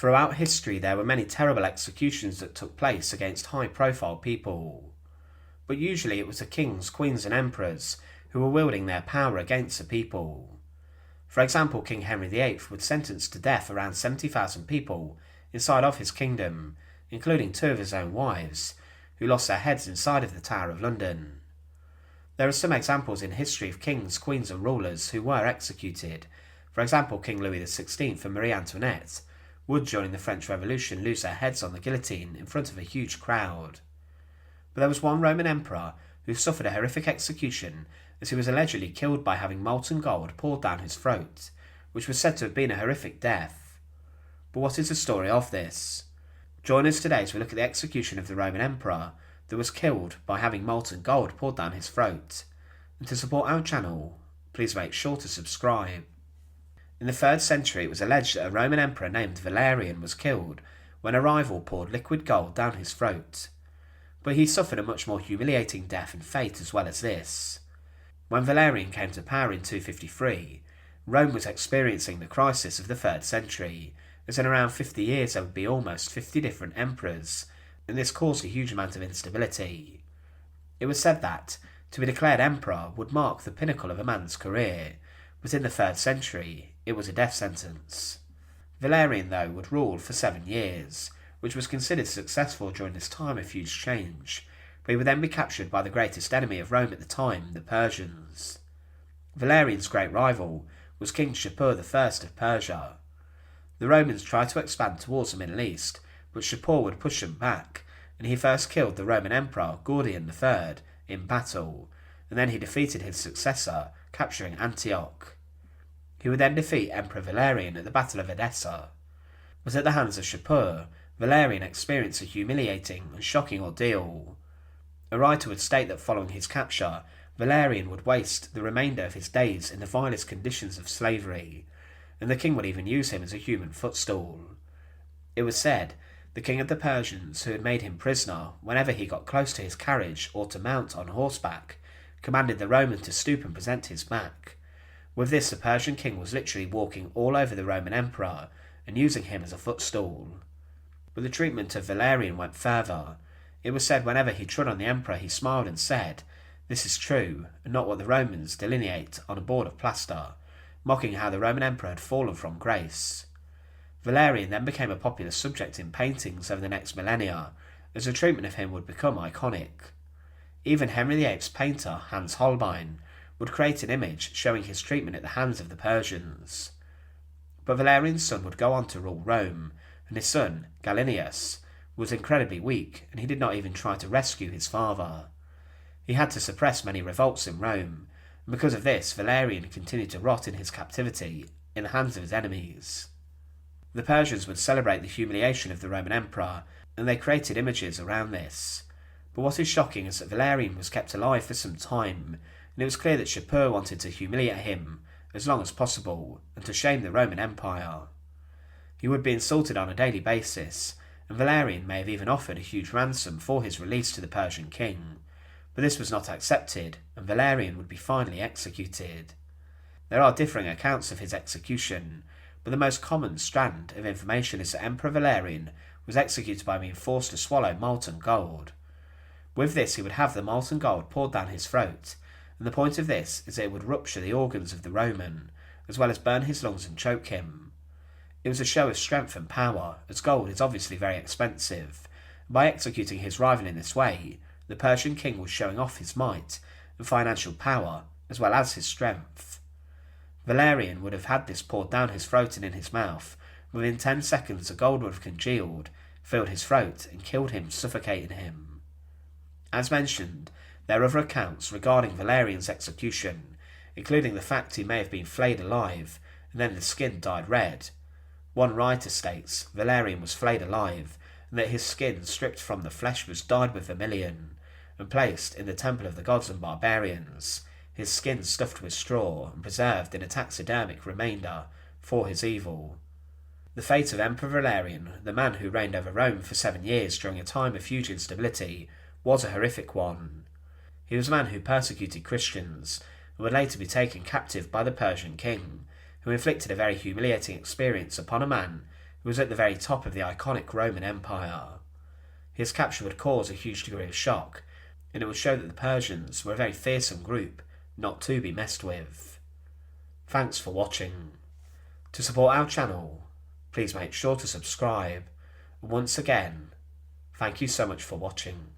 Throughout history there were many terrible executions that took place against high-profile people, but usually it was the kings, queens and emperors who were wielding their power against the people. For example, King Henry VIII would sentence to death around 70,000 people inside of his kingdom, including 2 of his own wives, who lost their heads inside of the Tower of London. There are some examples in history of kings, queens and rulers who were executed. For example, King Louis XVI and Marie Antoinette would, during the French Revolution, lose their heads on the guillotine in front of a huge crowd. But there was one Roman emperor who suffered a horrific execution, as he was allegedly killed by having molten gold poured down his throat, which was said to have been a horrific death. But what is the story of this? Join us today as we look at the execution of the Roman emperor that was killed by having molten gold poured down his throat. And to support our channel, please make sure to subscribe. In the 3rd century, it was alleged that a Roman emperor named Valerian was killed when a rival poured liquid gold down his throat. But he suffered a much more humiliating death and fate as well as this. When Valerian came to power in 253, Rome was experiencing the crisis of the 3rd century, as in around 50 years there would be almost 50 different emperors, and this caused a huge amount of instability. It was said that to be declared emperor would mark the pinnacle of a man's career, but in the 3rd century it was a death sentence. Valerian, though, would rule for 7 years, which was considered successful during this time of huge change, but he would then be captured by the greatest enemy of Rome at the time, the Persians. Valerian's great rival was King Shapur I of Persia. The Romans tried to expand towards the Middle East, but Shapur would push them back, and he first killed the Roman Emperor Gordian III in battle, and then he defeated his successor, capturing Antioch. He would then defeat Emperor Valerian at the Battle of Edessa. But at the hands of Shapur, Valerian experienced a humiliating and shocking ordeal. A writer would state that following his capture, Valerian would waste the remainder of his days in the vilest conditions of slavery, and the king would even use him as a human footstool. It was said the king of the Persians, who had made him prisoner whenever he got close to his carriage or to mount on horseback, commanded the Roman to stoop and present his back. With this, the Persian king was literally walking all over the Roman emperor and using him as a footstool. But the treatment of Valerian went further. It was said whenever he trod on the emperor he smiled and said, "This is true, and not what the Romans delineate on a board of plaster," mocking how the Roman emperor had fallen from grace. Valerian then became a popular subject in paintings over the next millennia, as the treatment of him would become iconic. Even Henry VIII's painter, Hans Holbein, would create an image showing his treatment at the hands of the Persians. But Valerian's son would go on to rule Rome, and his son, Gallienus, was incredibly weak, and he did not even try to rescue his father. He had to suppress many revolts in Rome, and because of this, Valerian continued to rot in his captivity in the hands of his enemies. The Persians would celebrate the humiliation of the Roman emperor, and they created images around this. But what is shocking is that Valerian was kept alive for some time, and it was clear that Shapur wanted to humiliate him as long as possible, and to shame the Roman Empire. He would be insulted on a daily basis, and Valerian may have even offered a huge ransom for his release to the Persian king, but this was not accepted, and Valerian would be finally executed. There are differing accounts of his execution, but the most common strand of information is that Emperor Valerian was executed by being forced to swallow molten gold. With this he would have the molten gold poured down his throat, and the point of this is that it would rupture the organs of the Roman, as well as burn his lungs and choke him. It was a show of strength and power, as gold is obviously very expensive, and by executing his rival in this way, the Persian king was showing off his might and financial power, as well as his strength. Valerian would have had this poured down his throat and in his mouth. Within 10 seconds the gold would have congealed, filled his throat and killed him, suffocating him. As mentioned, there are other accounts regarding Valerian's execution, including the fact he may have been flayed alive and then the skin dyed red. One writer states Valerian was flayed alive and that his skin stripped from the flesh was dyed with vermilion and placed in the temple of the gods and barbarians, his skin stuffed with straw and preserved in a taxidermic remainder for his evil. The fate of Emperor Valerian, the man who reigned over Rome for 7 years during a time of huge instability, was a horrific one. He was a man who persecuted Christians and would later be taken captive by the Persian king, who inflicted a very humiliating experience upon a man who was at the very top of the iconic Roman Empire. His capture would cause a huge degree of shock, and it would show that the Persians were a very fearsome group, not to be messed with. Thanks for watching. To support our channel, please make sure to subscribe, and once again, thank you so much for watching.